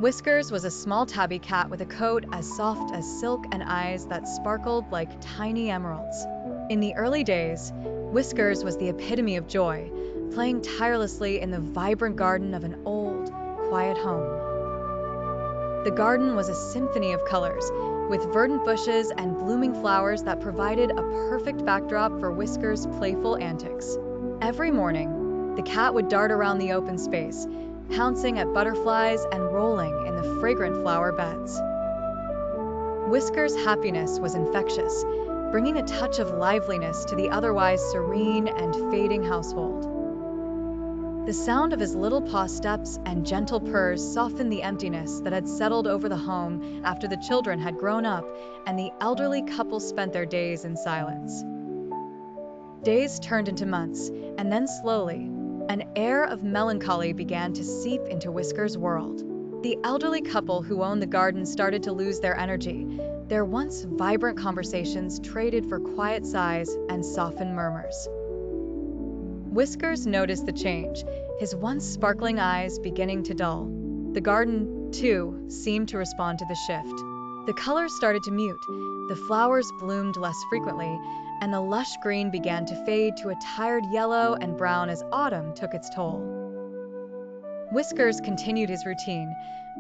Whiskers was a small tabby cat with a coat as soft as silk and eyes that sparkled like tiny emeralds. In the early days, Whiskers was the epitome of joy, playing tirelessly in the vibrant garden of an old, quiet home. The garden was a symphony of colors, with verdant bushes and blooming flowers that provided a perfect backdrop for Whiskers' playful antics. Every morning, the cat would dart around the open space, pouncing at butterflies and rolling in the fragrant flower beds. Whiskers' happiness was infectious, bringing a touch of liveliness to the otherwise serene and fading household. The sound of his little paw steps and gentle purrs softened the emptiness that had settled over the home after the children had grown up and the elderly couple spent their days in silence. Days turned into months, and then slowly, an air of melancholy began to seep into Whiskers' world. The elderly couple who owned the garden started to lose their energy, their once vibrant conversations traded for quiet sighs and softened murmurs. Whiskers noticed the change, his once sparkling eyes beginning to dull. The garden, too, seemed to respond to the shift. The colors started to mute, the flowers bloomed less frequently, and the lush green began to fade to a tired yellow and brown as autumn took its toll. Whiskers continued his routine,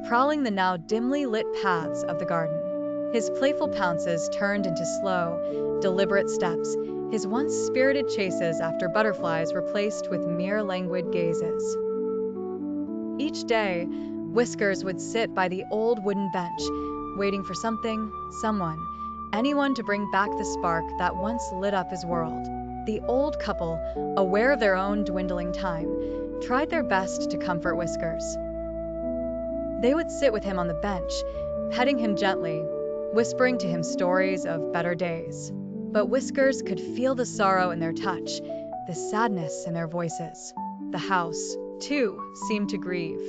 prowling the now dimly lit paths of the garden. His playful pounces turned into slow, deliberate steps, his once spirited chases after butterflies replaced with mere languid gazes. Each day, Whiskers would sit by the old wooden bench, waiting for something, someone, anyone to bring back the spark that once lit up his world. The old couple, aware of their own dwindling time, tried their best to comfort Whiskers. They would sit with him on the bench, petting him gently, whispering to him stories of better days. But Whiskers could feel the sorrow in their touch, the sadness in their voices. The house, too, seemed to grieve.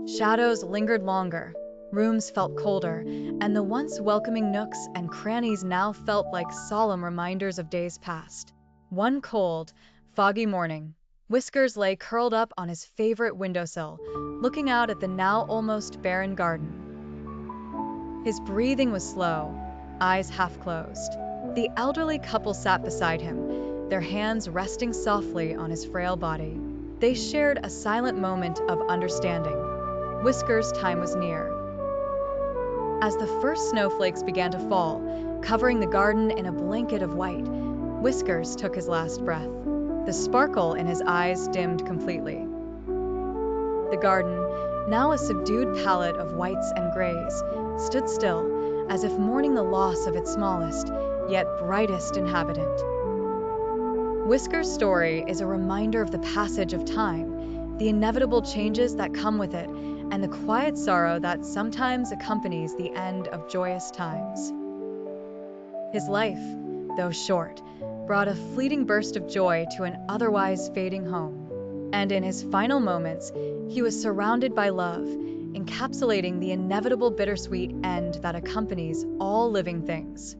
Shadows lingered longer, rooms felt colder, and the once welcoming nooks and crannies now felt like solemn reminders of days past. One cold, foggy morning, Whiskers lay curled up on his favorite windowsill, looking out at the now almost barren garden. His breathing was slow, eyes half closed. The elderly couple sat beside him, their hands resting softly on his frail body. They shared a silent moment of understanding. Whiskers' time was near. As the first snowflakes began to fall, covering the garden in a blanket of white, Whiskers took his last breath. The sparkle in his eyes dimmed completely. The garden, now a subdued palette of whites and grays, stood still, as if mourning the loss of its smallest, yet brightest inhabitant. Whiskers' story is a reminder of the passage of time, the inevitable changes that come with it, and the quiet sorrow that sometimes accompanies the end of joyous times. His life, though short, brought a fleeting burst of joy to an otherwise fading home. And in his final moments, he was surrounded by love, encapsulating the inevitable bittersweet end that accompanies all living things.